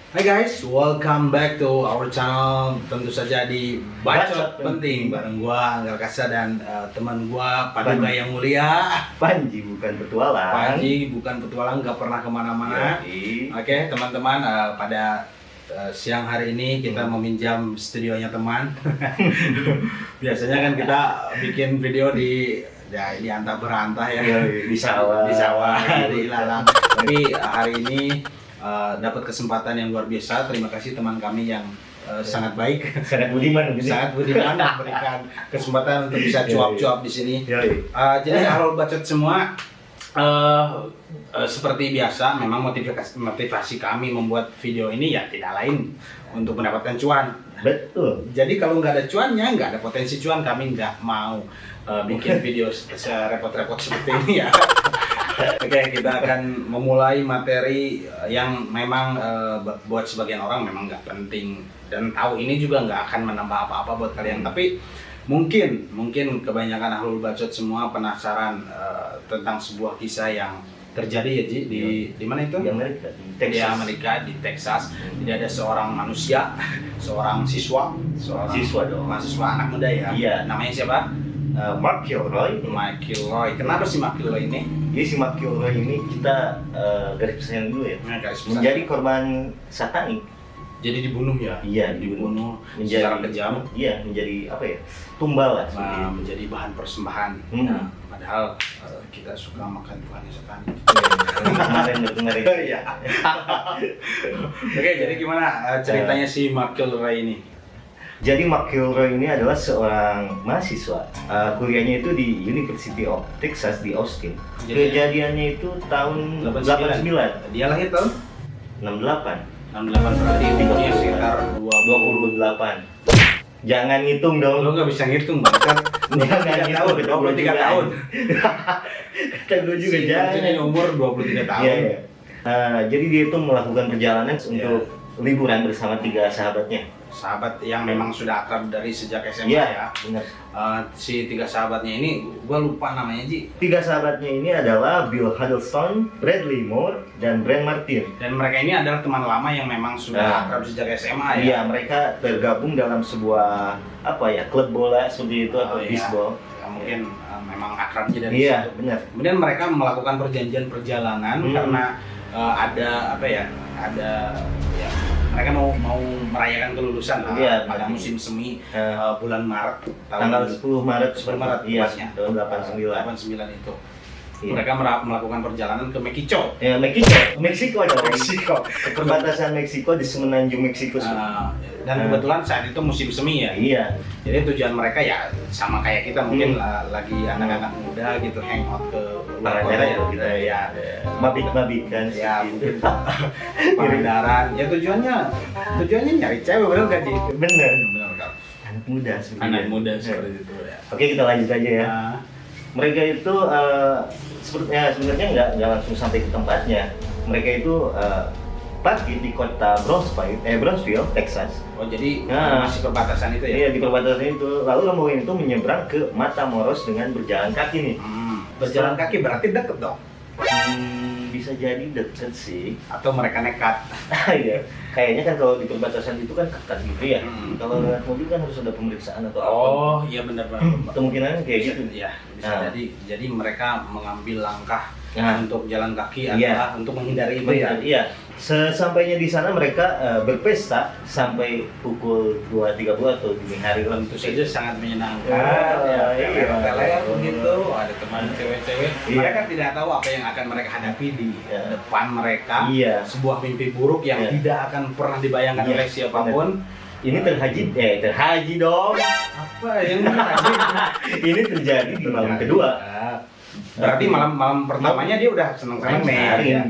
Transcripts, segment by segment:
Hai guys, welcome back to our channel. Tentu saja di Bacot Penting bareng gua Angga Kasa dan teman gua Paduka yang mulia. Panji bukan petualang. Panji bukan petualang, nggak pernah kemana-mana. Oke, teman-teman, pada siang hari ini kita meminjam studionya teman. Biasanya kan kita bikin video di antah berantah ya, di sawah, di ilalang. Tapi hari ini dapat kesempatan yang luar biasa. Terima kasih teman kami yang sangat baik, sangat budiman memberikan kesempatan untuk bisa cuap-cuap di sini. Jadi halo bacot semua, seperti biasa memang motivasi kami membuat video ini ya tidak lain untuk mendapatkan cuan. Betul. Jadi kalau nggak ada cuannya, nggak ada potensi cuan, kami nggak mau bikin video serepot-repot seperti ini ya. Oke, kita akan memulai materi yang memang buat sebagian orang memang nggak penting, dan tahu ini juga nggak akan menambah apa-apa buat kalian. Tapi mungkin kebanyakan ahlul bacot semua penasaran tentang sebuah kisah yang terjadi ya Ji, di mana itu? Di Amerika, di Amerika, di Texas. Jadi ada seorang manusia, seorang mahasiswa anak muda ya. Iya. Namanya siapa? Mark Kilroy. Kenapa sih Mark Kilroy ini? Jadi si Mark Kilroy ini kita garis besarnya dulu ya. Menjadi korban satanik. Jadi dibunuh ya? Iya, dibunuh secara kejam. Iya, menjadi apa ya? Tumbal lah. Menjadi bahan persembahan. Nah, padahal kita suka makan Tuhan yang satanik. Kemarin. Iya. Oke, jadi gimana ceritanya si Mark Kilroy ini? Jadi Mark Kilroy ini adalah seorang mahasiswa, kuliahnya itu di University of Texas di Austin. Kejadiannya itu tahun 89. Dia lahir tahun 68 berarti umurnya sekitar 28. Jangan ngitung dong. Lo nggak bisa ngitung bangsat. Jangan ngitung, 23 tahun. Kata gue juga jangan. Ini umur 23 tahun. Iya. Jadi dia itu melakukan perjalanan untuk liburan bersama 3 sahabatnya. Sahabat yang memang sudah akrab dari sejak SMA ya. Benar. Si 3 sahabatnya ini, gua lupa namanya Ji. 3 sahabatnya ini adalah Bill Huddleston, Bradley Moore, dan Brent Martin. Dan mereka ini adalah teman lama yang memang sudah akrab sejak SMA ya. Iya, mereka tergabung dalam sebuah klub bola seperti itu atau baseball. Ya, mungkin memang akrabnya dari situ. Iya, benar. Kemudian mereka melakukan perjanjian perjalanan karena mereka mau merayakan kelulusan pada musim semi bulan Maret tanggal 10 Maret iya, tahun 89 itu. Iya. Mereka melakukan perjalanan ke Mexico. Ya, Meksiko. Ke perbatasan Meksiko di semenanjung Meksiko. Dan kebetulan saat itu musim semi ya. Iya. Jadi tujuan mereka ya sama kayak kita mungkin lagi anak-anak muda gitu hangout ke luar kota ya. Kita ya mabik-mabikan ya mungkin Pangandaran. Ya tujuannya nyari cewek, benar nggak Ji? Benar kan? Anak muda seperti itu ya. Oke, kita lanjut aja ya. Mereka itu sebenarnya nggak langsung sampai ke tempatnya. Mereka itu parkir di kota Brownsville, Texas. Oh, jadi masih perbatasan itu ya? Iya, di perbatasan itu. Lalu rombongan itu menyeberang ke Matamoros dengan berjalan kaki nih. Berjalan kaki berarti deket dong? Bisa jadi deket sih. Atau mereka nekat? Iya. Kayaknya kan kalau di perbatasan itu kan ketat gitu ya. Kalau lewat mobil kan harus ada pemeriksaan atau apa. Oh, iya benar. Kemungkinan kayak gitu. Ya, bisa jadi mereka mengambil langkah untuk jalan kaki adalah untuk menghindari itu ya. Iya. Sesampainya di sana mereka berpesta sampai pukul 2.30 atau dini hari. Tentu saja sangat menyenangkan. Teler begitu, ada teman cewek-cewek. Mereka tidak tahu apa yang akan mereka hadapi di depan mereka. Sebuah mimpi buruk yang tidak akan pernah dibayangkan oleh siapapun. Ini terhaji dong. Apa yang terhaji? Ini terjadi di malam kedua. Berarti malam pertamanya dia udah senang-senang ya.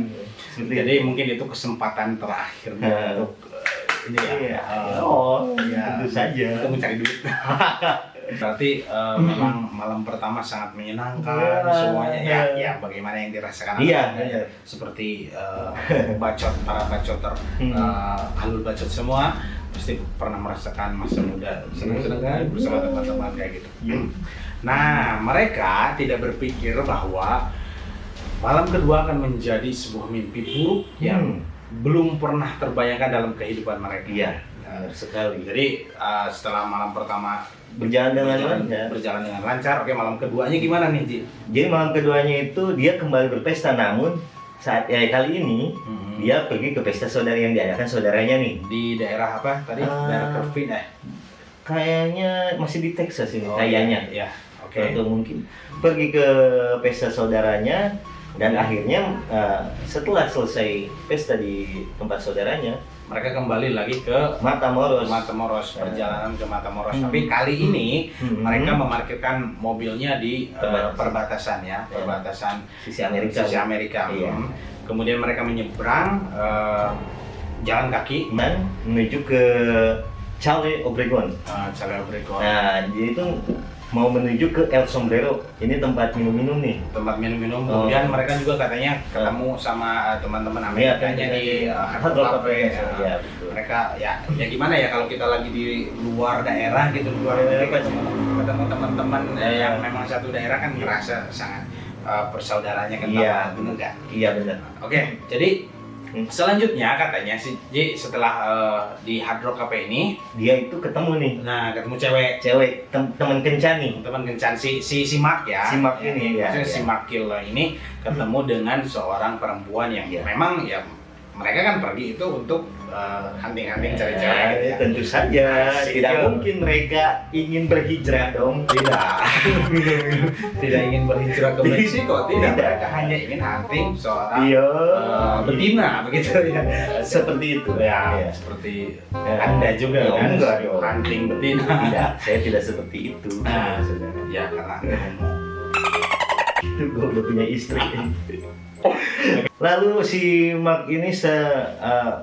Jadi mungkin itu kesempatan terakhirnya untuk ini ya. Tentu saja. Untuk mencari duit. Berarti memang malam pertama sangat menyenangkan semuanya ya bagaimana yang dirasakan seperti para bacoter alul bacot semua pasti pernah merasakan masa muda senang-senang kan bersama teman-teman kayak gitu. Nah, mereka tidak berpikir bahwa malam kedua akan menjadi sebuah mimpi buruk yang belum pernah terbayangkan dalam kehidupan mereka. Iya, benar sekali. Jadi setelah malam pertama Berjalan dengan lancar. berjalan dengan lancar, oke, malam keduanya gimana nih, Ji? Jadi malam keduanya itu dia kembali berpesta, namun saat kali ini dia pergi ke pesta saudara yang diadakan saudaranya nih. Di daerah apa tadi? Daerah Kervin Kayaknya masih di Texas ini, kayaknya. Ya, oke. Atau mungkin pergi ke pesta saudaranya dan akhirnya setelah selesai pesta di tempat saudaranya, Mereka kembali lagi ke Matamoros. perjalanan ke Matamoros. Tapi kali ini mereka memarkirkan mobilnya di perbatasan ya, perbatasan Sisi Amerika. Iya. Iya. Kemudian mereka menyeberang jalan kaki Dan menuju ke Chale Obregon. Chale Obregon. Nah, dia itu mau menuju ke El Sombrero. Ini tempat minum-minum nih. Tempat minum-minum. Kemudian mereka juga katanya ketemu sama teman-teman Amerikanya di Hard Rock Cafe. Ya, betul. Mereka ya gimana ya kalau kita lagi di luar daerah gitu, di luar negeri ketemu teman-teman yang memang satu daerah kan ngerasa sangat persaudaranya kan, bener nggak? Iya benar. Oke, jadi selanjutnya katanya si J setelah di Hard Rock Cafe ini Dia itu ketemu nih, ketemu cewek teman kencan nih. teman kencan si Mark ya. Si Mark ini, ya, maksudnya ya. si Mark Killer ini ketemu dengan seorang perempuan yang memang ya mereka kan pergi itu untuk hunting-hunting cari cewek gitu ya. Tentu saja, Asik, tidak yo. mungkin mereka ingin berhijrah dong. Tidak ingin berhijrah ke Meksiko, tidak. Tidak. Mereka hanya ingin hunting seorang Iya. betina begitu ya. Seperti itu. Ya, Iya. seperti Ya. Anda juga Ya, kan enggak dong. hunting betina. Tidak, saya tidak seperti itu. Nah, Saudara. ya karena Anda homo. Itu gue udah punya istri. Lalu si Mark ini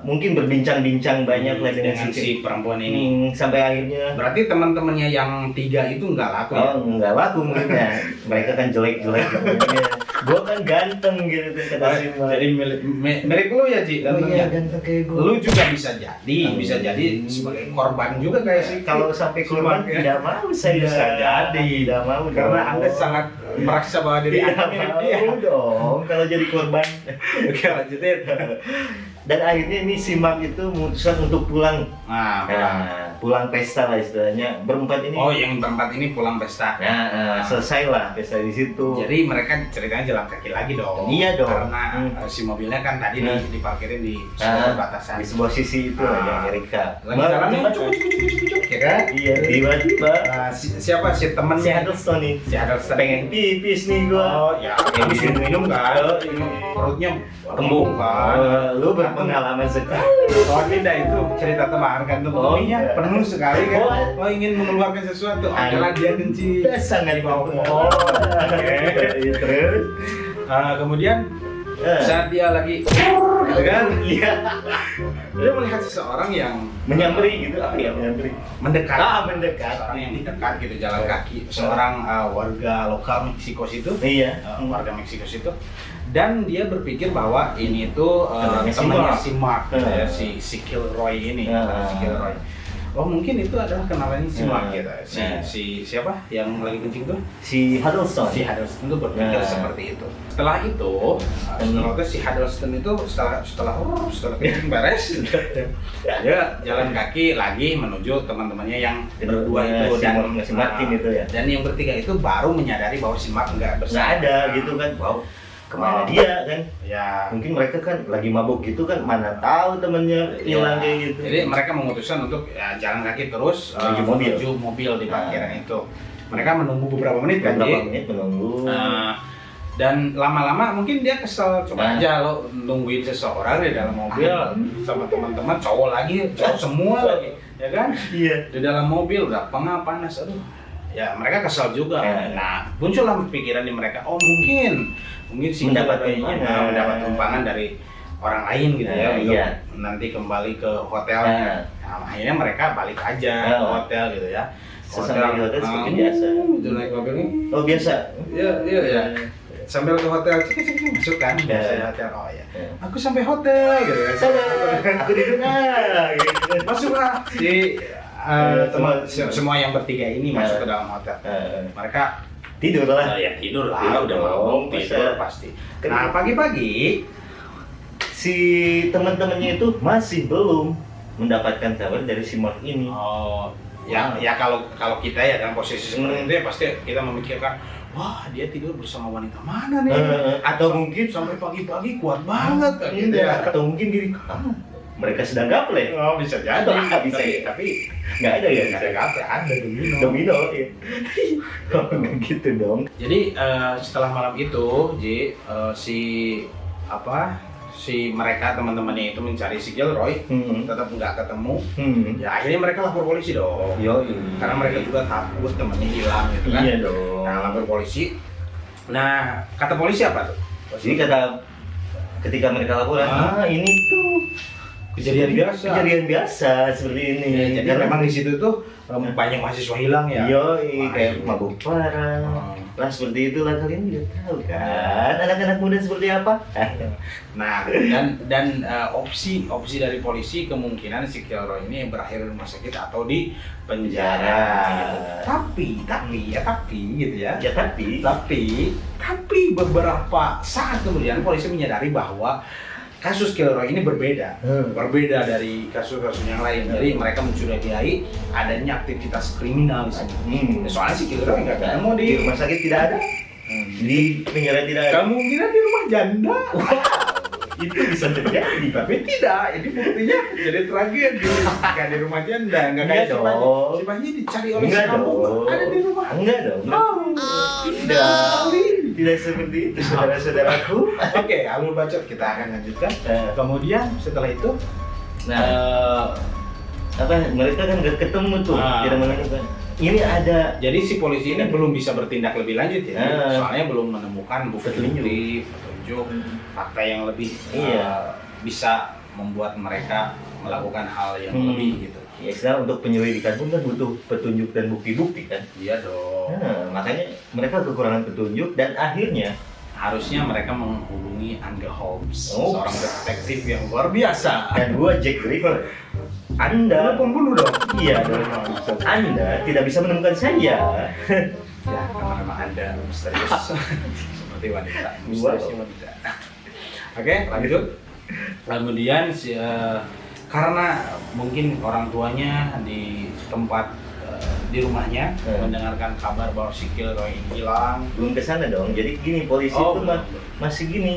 mungkin berbincang-bincang banyak lah dengan si perempuan ini. sampai akhirnya Berarti teman-temannya yang 3 itu nggak laku ya? nggak laku mungkin ya. Mereka kan jelek-jelek gitu. Gue kan ganteng gitu kata si Mark. Jadi mirip lu ya, Ci? Oh Gantengnya. iya, ganteng kayak gue. Lu juga bisa jadi sebagai korban juga kayak si Kalau sampai korban Mark ya. tidak mau saya. Bisa jadi. Tidak mau Karena dong. Anda sangat merasa bahwa diri tidak Anda mirip dia. mau dong kalau jadi korban. Oke, lanjutin. Dan akhirnya ini si Mark itu memutuskan untuk pulang. Nah, Pulang pesta lah istilahnya. Berempat ini. Oh, yang berempat ini pulang pesta. Selesai lah pesta di situ. Jadi mereka ceritanya jalan kaki lagi dong. Iya dong. Karena si mobilnya kan tadi diparkirin di sebuah perbatasan. Di sebuah sisi itu di Amerika. Lagi jalannya cuk, ya kan? Iya, tiba-tiba Siapa si si temennya? Huddleston nih Si Huddleston. pengen pipis nih gua. Oh ya, habis minum kan, perutnya kembung kan. Lu berpengalaman sekali. Oh tidak, itu cerita teman kan tuh, Oh, perutnya iya. penuh sekali kan. Oh. Oh ingin mengeluarkan sesuatu, adalah dia kencing. Sangat Oh, mau. Terus Kemudian saat dia lagi, gitu kan? Iya. Dia melihat seseorang yang Menyamperi gitu apa ya menyamperi? mendekat. Mendekat. Seorang yang mendekat gitu jalan kaki, seorang warga lokal Meksiko situ. Iya. Warga Meksiko situ, dan dia berpikir bahwa ini tuh temannya si Mark, ya, si Kilroy ini, si Kilroy. Oh mungkin itu adalah kenalannya si Mark gitu. Si siapa yang lagi kencing tuh? Si Huddleston. Si Huddleston itu berpikir seperti itu. Setelah itu, si Huddleston itu setelah kencing beres, dia jalan kaki lagi menuju teman-temannya yang berdua itu si Martin itu ya. Dan yang bertiga itu baru menyadari bahwa si Mark nggak Nggak bersama. ada gitu kan. Wow. Kemana dia kan? Ya. Mungkin mereka kan lagi mabuk gitu kan, mana tahu temennya hilang kayak gitu. Jadi mereka memutuskan untuk jalan kaki terus Menuju mobil di parkiran itu. Mereka menunggu beberapa menit kan, Beberapa Ji? menit menunggu. Dan lama-lama mungkin dia kesel. Coba aja lo nungguin seseorang di dalam mobil sama teman-teman, cowok semua lagi, ya kan? Iya. Di dalam mobil udah pengap panas, aduh. Ya mereka kesel juga. Nah, muncullah pikiran di mereka, oh mungkin si mendapat tumpangan dari orang lain gitu ya, untuk nanti kembali ke hotelnya. Nah, akhirnya mereka balik aja ke hotel gitu ya. Sesampai di hotel seperti biasa. Gitu naik mobil ini. Oh biasa. Iya. Sambil ke hotel, cik, masuk kan, biasa di hotel. Oh ya, aku sampai hotel gitu ya. Aku di sana. Gitu. Masuklah semua yang bertiga ini masuk ke dalam hotel. Mereka tidur lah. Ya tidur lah, udah malam tidur pasti. Nah pagi-pagi si teman-temannya itu masih belum mendapatkan kabar dari si Mark ini. Oh, ya kalau kita ya dalam posisi seperti itu ya pasti kita memikirkan, wah dia tidur bersama wanita mana nih? Atau mungkin sampai pagi-pagi kuat banget kan gitu ya. atau mungkin diri mereka sedang gaple. Oh bisa jadi, Bisa ya. tapi Nggak ada ya? nggak ada gape, ada domino. Domino ya. Oh, nggak gitu dong. Jadi setelah malam itu, si mereka teman-temannya itu mencari si Gilroy, tetap nggak ketemu. Ya akhirnya mereka lapor polisi dong. Karena mereka juga takut temannya hilang gitu kan. Iya dong. Nah lapor polisi. Nah kata polisi apa tuh? Jadi ketika mereka laporan, ini tuh Kejadian biasa seperti ini. Ya, jadi memang di situ tuh banyak mahasiswa hilang ya. Kayak mabuk parah. Lah seperti itulah, kalian juga tahu kan anak-anak muda seperti apa. Nah dan opsi dari polisi kemungkinan si Kilroy ini berakhir di rumah sakit atau di penjara. Gitu. Tapi gitu ya. Tapi beberapa saat kemudian polisi menyadari bahwa kasus Kilroy ini berbeda dari kasus-kasus yang lain. Jadi mereka mencurigai adanya aktivitas kriminal di sini. Soalnya si Kilroy nggak ketemu di Di rumah sakit tidak ada, di penjara tidak ada. kemungkinan di rumah janda. Itu bisa terjadi. Tapi tidak, ini buktinya jadi tragedi. Nggak di rumah janda, nggak kayak Enggak dong. si Panji dicari oleh Enggak si kampung, dong. ada di rumah. Enggak dong. Tidak seperti itu, saudara-saudaraku. Oke, alur bacot kita akan lanjutkan. Eh. Kemudian setelah itu, Mereka kan nggak ketemu tuh, tidak menemukan. Ini ada. jadi si polisi ini belum bisa bertindak lebih lanjut ya, soalnya belum menemukan bukti-bukti, petunjuk, fakta yang lebih bisa membuat mereka melakukan hal yang lebih gitu. Ya, sekarang untuk penyelidikan pun kan butuh petunjuk dan bukti-bukti kan. Iya dong. Makanya mereka kekurangan petunjuk dan akhirnya Harusnya mereka menghubungi Angga Holmes, Oh. seorang detektif yang luar biasa. dan gua Jack the Ripper. Anda pembunuh dong. iya dong. Anda tidak bisa menemukan saya. Ya, nama-nama Anda misterius seperti wanita, misteriusnya wanita. Oke, lanjut. Kemudian karena mungkin orang tuanya di tempat di rumahnya mendengarkan kabar bahwa si Kilroy hilang. Belum ke sana dong. Jadi gini, polisi Oh, itu belum. masih gini.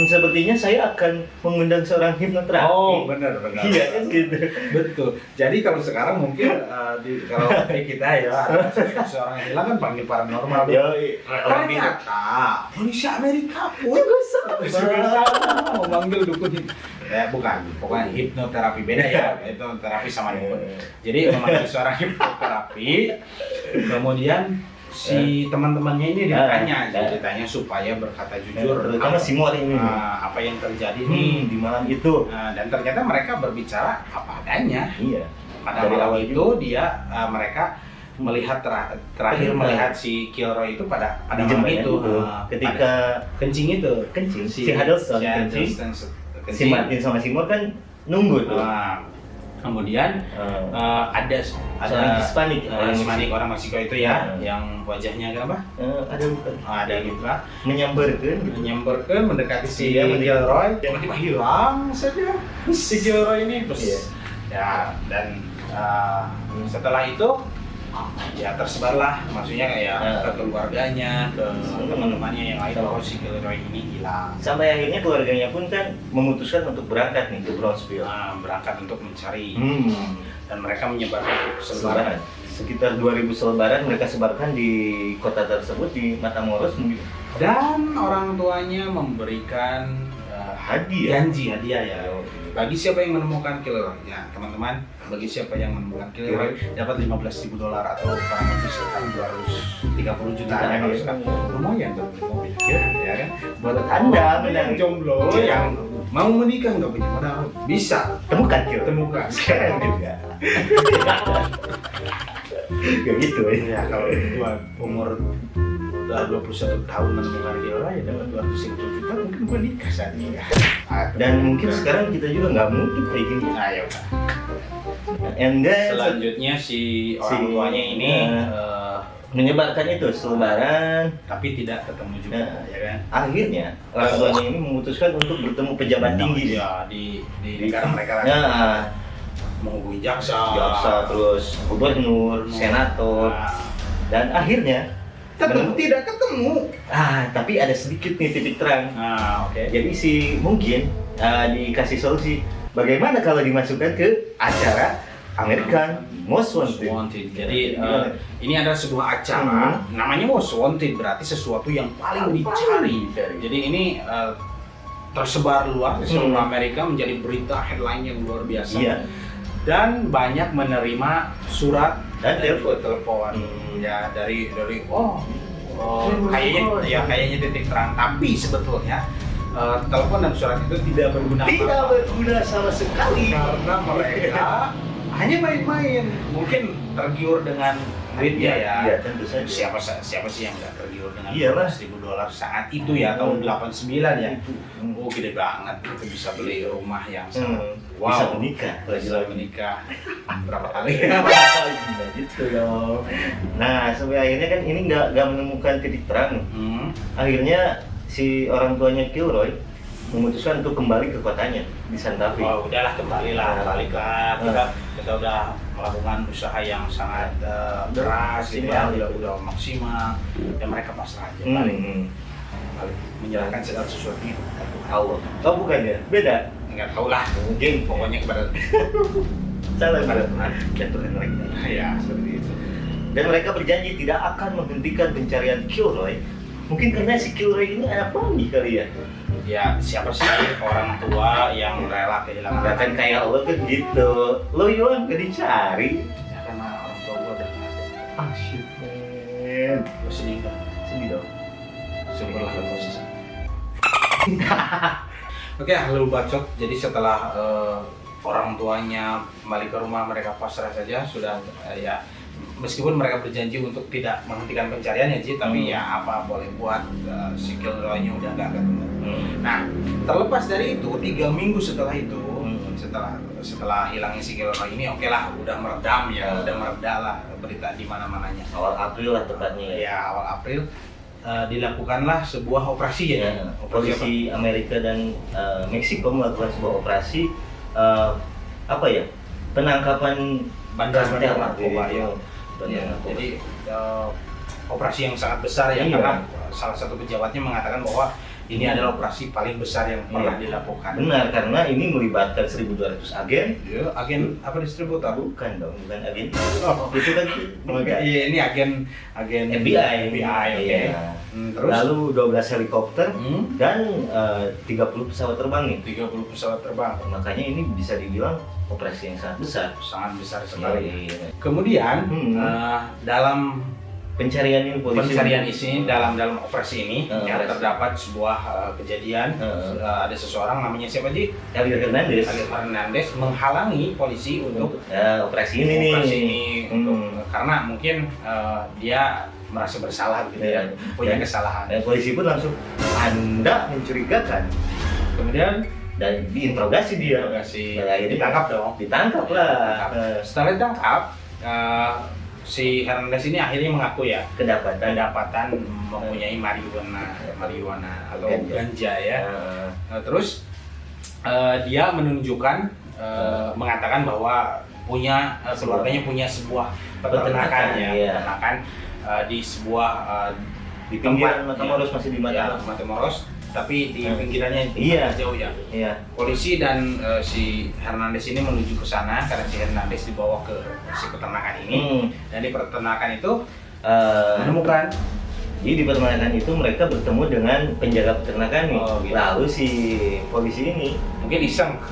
Sepertinya saya akan mengundang seorang hipnoterapi. Oh, benar. Iya kan gitu. Betul. Jadi kalau sekarang mungkin kalau di kita ya ada seorang yang hilang kan panggil paranormal. Ternyata polisi Amerika pun juga memanggil dukun bukan hipnoterapi, beda ya. Itu terapi sama dukun. Jadi memanggil seorang hipnoterapi, kemudian si teman-temannya ini ditanya supaya berkata jujur, terutama si Mor ini. apa yang terjadi nih Di malam itu. dan ternyata mereka berbicara apa adanya. Iya. Pada Dari malam awal itu mereka melihat terakhir melihat si Kilroy itu pada Di malam jam itu ketika kencing itu si Huddleston kencing, si Martin sama si Mor kan nunggu tuh. Kemudian ada Hispanik, orang Meksiko itu ya, yang wajahnya apa? ada luka. Ada luka. Menyambarkan Mendekati si Iya, Kilroy, tiba-tiba hilang saja si Kilroy ini. Terus Iya. ya dan setelah itu ya tersebarlah, maksudnya kayak ke keluarganya, ke teman-temannya yang lain bahwa si Kilroy ini hilang. Sampai akhirnya keluarganya pun kan memutuskan untuk berangkat nih ke Brownsville. Berangkat untuk mencari dan mereka menyebarkan selebaran. Sekitar 2000 selebaran mereka sebarkan di kota tersebut, di Matamoros mungkin. Dan orang tuanya memberikan janji hadiah ya. Bagi siapa yang menemukan Kilroy, ya teman-teman, bagi siapa yang menemukan Kilroy dapat $15.000 atau kurang lebih sekitar 230 jutaan ya, kalau sekarang lumayan tuh beli mobil ya kan. Buat Anda yang jomblo yang mau menikah nggak punya modal bisa temukan Kilroy. temukan sekarang juga. Kayak gitu ya. Ya kalau gua umur 21 tahun menemukan Kilroy ya dapat 250 juta, mungkin gua nikah saat ini ya. Dan mungkin sekarang kita juga nggak mungkin kayak gini. Ayo. And then Selanjutnya si orang tuanya ini menyebarkan itu selebaran. tapi tidak ketemu juga, Nah, ya kan? akhirnya orang tuanya ini memutuskan untuk bertemu pejabat tinggi Ya, di negara mereka lah. Nah, Menghubungi jaksa, terus gubernur, senator, Nah, dan akhirnya tetap tidak ketemu. tapi ada sedikit nih titik terang. Nah, oke. Jadi mungkin dikasih solusi bagaimana kalau dimasukkan ke acara American Most Wanted. Jadi ini adalah sebuah acara, namanya Most Wanted, berarti sesuatu yang paling dicari. Jadi ini tersebar luas di seluruh Amerika, menjadi berita headline yang luar biasa. Iya. Dan banyak menerima surat Dan telepon ya dari kayaknya titik terang, tapi sebetulnya telepon dan surat itu tidak berguna apa-apa. berguna sama sekali. Karena mereka hanya main-main, mungkin tergiur dengan duit ya. Iya, tentu saja. Siapa sih yang nggak tergiur dengan Iyalah. $1.000 saat itu ya, tahun 89 ya. Itu. Oh, gede banget, itu bisa beli rumah yang Bisa menikah. bisa menikah berapa kali ya? Nah, gitu dong. Nah, sampai akhirnya kan ini nggak menemukan titik terang. Akhirnya si orang tuanya Kilroy memutuskan untuk kembali ke kotanya di Santa Fe. Oh, udahlah, kembalilah, baliklah. Kita udah melakukan usaha yang sangat keras, gitu ya, udah maksimal, dan mereka pasrah aja, balik menyerahkan segala sesuatu itu kepada Tuhan. Allah. Oh, bukan ya? Beda. Nggak tahu lah, mungkin pokoknya kepada Salah kepada Tuhan. Dan Tuhan mereka. ya, seperti itu. Dan mereka berjanji tidak akan menghentikan pencarian Kilroy. Mungkin karena si Kilroy ini anak mami kali ya. Ya, siapa sih orang tua yang rela kehilangan Nggak kan kayak lo kan gitu. Lo yang gak dicari. ya, karena orang tua gue udah nggak ada. Shit, man. Lo sedih nggak? Sedih dong. Syukurlah lo proses. Oke, halo bacot. Jadi setelah orang tuanya kembali ke rumah, mereka pasrah saja. Sudah ya, meskipun mereka berjanji untuk tidak menghentikan pencariannya, tapi ya apa boleh buat, si Kilroy-nya udah nggak ketemu. Nah, terlepas dari itu, 3 minggu setelah itu, setelah hilangnya si Kilroy ini, oke lah, udah meredam ya, udah mereda lah berita di mana-mananya. Awal April lah tepatnya ya. Ya, awal April dilakukanlah sebuah operasi ya. Polisi Amerika dan Meksiko melakukan sebuah operasi apa ya? Penangkapan Bandar kartel narkoba ya. Jadi operasi yang sangat besar ya, karena salah satu pejabatnya mengatakan bahwa ini adalah operasi paling besar yang pernah dilakukan. Benar, karena ini melibatkan 1.200 agen. Ya, agen apa distributor? Bukan dong, bukan agen. Oh, Itu kan iya, ini agen FBI. FBI, oke. Iya. Terus Lalu 12 helikopter dan 30 pesawat terbang nih. 30 pesawat terbang. Makanya ini bisa dibilang operasi yang sangat besar. Sangat besar sekali. Iya. Kemudian dalam Pencarian ini polisi. pencarian ini dalam operasi ini ya, Operasi. terdapat sebuah kejadian. Ada seseorang namanya siapa sih? Javier Hernandez. Javier Hernandez menghalangi polisi untuk Operasi ini nih. operasi ini karena mungkin dia merasa bersalah gitu ya, punya kesalahan. Dan polisi pun langsung, Anda mencurigakan. Kemudian Dan diinterogasi dia. Nah, ini ditangkap dong. Ditangkap lah. Setelah ditangkap, si Hernandez ini akhirnya mengaku ya kedapatan mempunyai marijuana atau ganja ya. Terus dia menunjukkan, mengatakan bahwa keluarganya punya sebuah peternakan ya, peternakan di sebuah di pinggiran tempat, Matamoros, masih di ya, Matamoros. Matamoros, tapi di pinggirannya jauh ya. Iya. Polisi dan si Hernandez ini menuju ke sana karena si Hernandez dibawa ke si peternakan ini. Dan di peternakan itu menemukan. Jadi di peternakan itu mereka bertemu dengan penjaga peternakan nih. Gitu. Lalu si polisi ini Mungkin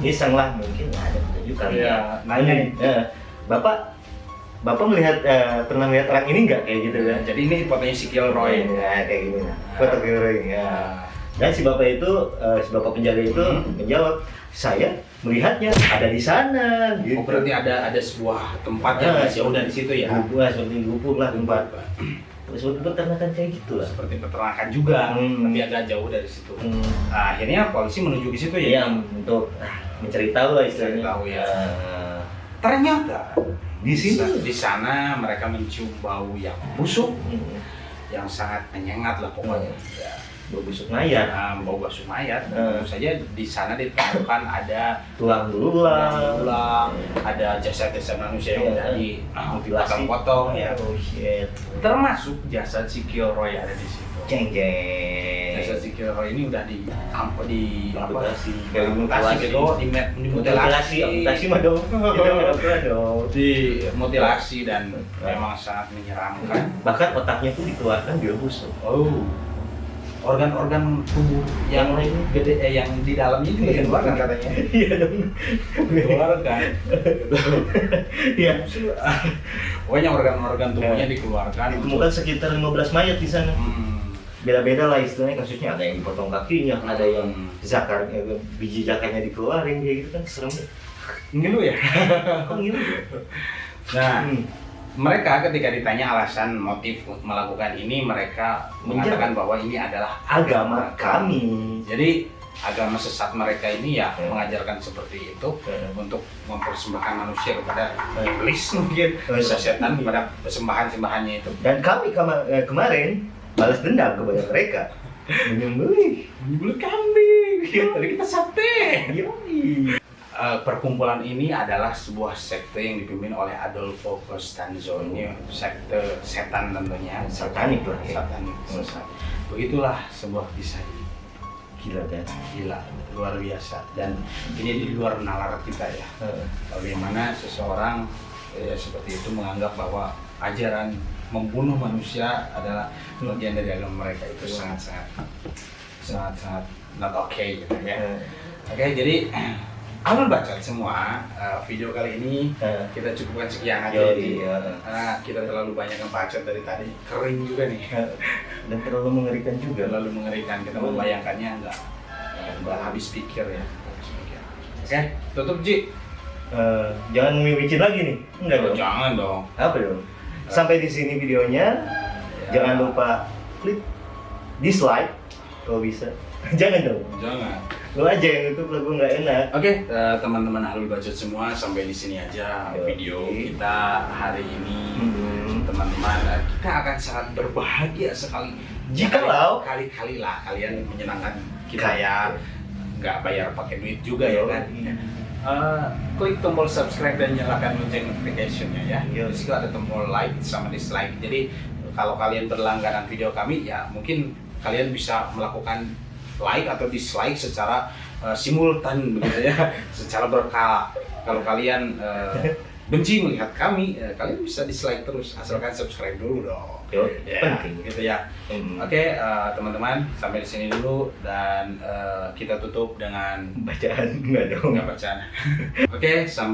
iseng lah, mungkin ada petunjuk kali ya, ya. nanya. Bapak pernah melihat orang ini nggak kayak gitu kan? Jadi ini fotonya si Kilroy. Nah, kayak gini nah. Foto Kilroy ya. Dan si bapak penjaga itu menjawab, saya melihatnya ada di sana. Gitu. Oh, berarti ada sebuah tempat yang jauh dari situ ya? Seperti gubuk lah tempat. Seperti peternakan kayak gitu lah. Seperti peternakan juga, tapi agak jauh dari situ. Akhirnya polisi menuju ke situ ya? Iya, untuk mencari tahu lah istilahnya. Mencari tahu ya. Ternyata Di sana mereka mencium bau yang busuk, yang sangat menyengat lah pokoknya. Ya. Bau busuk mayat. Bau busuk mayat. Tentu saja di sana ditemukan ada Tulang tulang, ada jasad-jasad manusia yang udah dipotong-potong ya. Oh shit. Termasuk jasad si Kilroy ada di situ. Jeng jeng. Jasad si Kilroy ini udah Amputasi. gitu, Mutilasi mah dong. dimutilasi dan memang sangat menyeramkan. Bahkan otaknya tuh dikeluarkan dia busuk. Oh, organ-organ tubuh yang gede, yang di dalamnya juga dikeluarkan katanya. Iya dong. Dikeluarkan. Iya. Pokoknya organ-organ tubuhnya dikeluarkan. Ditemukan sekitar 15 mayat di sana. Beda-beda lah istilahnya kasusnya, ada yang dipotong kakinya, ada yang zakarnya, biji zakarnya dikeluarin kayak gitu kan serem. Ngilu ya. Kok gitu ya? Nah, mereka ketika ditanya alasan motif melakukan ini, mereka mengatakan bahwa ini adalah agama kami. Jadi agama sesat mereka ini ya mengajarkan seperti itu untuk mempersembahkan manusia kepada iblis mungkin, setan kepada sembahan-sembahannya itu. Dan kami kemarin balas dendam kepada mereka, menyembelih kambing. Tadi kita sate. Yoi. Perkumpulan ini adalah sebuah sekte yang dipimpin oleh Adolfo Costanzo. Ini sekte setan tentunya, Satanik lah ya. Satanik, sesat. Begitulah sebuah kisah ini. Gila kan? Gila, luar biasa. Dan ini di luar nalar kita ya. Bagaimana seseorang seperti itu menganggap bahwa ajaran membunuh manusia adalah bagian dari agama mereka, itu sangat not okay gitu ya. Oke, jadi Alun Bacot semua, video kali ini kita cukupkan sekian aja. Karena kita terlalu banyak yang bacot dari tadi, kering juga nih. Dan terlalu mengerikan juga. Terlalu mengerikan, kita membayangkannya nggak habis pikir ya. Oke, tutup Ji. Jangan mimicin lagi nih. Enggak dong. Jangan dong. Apa dong? Sampai di sini videonya. Jangan lupa klik dislike kalau bisa. Jangan dong. Jangan. Lu aja yang YouTube lagu nggak enak. Oke, teman-teman Alun Bacot semua, sampai di sini aja video kita hari ini. Teman-teman, kita akan sangat berbahagia sekali jikalau kali-kali lah kalian menyenangkan kita ya, nggak bayar pakai duit juga ya kan. Klik tombol subscribe dan nyalakan lonceng notification-nya ya. Di situ ada tombol like sama dislike. Jadi kalau kalian berlangganan video kami ya mungkin kalian bisa melakukan like atau dislike secara simultan begitu ya, secara berkala. Kalau kalian benci melihat kami, kalian bisa dislike terus, asalkan subscribe dulu dong. Penting gitu ya. Oke, teman-teman, sampai di sini dulu dan kita tutup dengan bacaan. Enggak dong. Nggak bacaan. Oke, sampai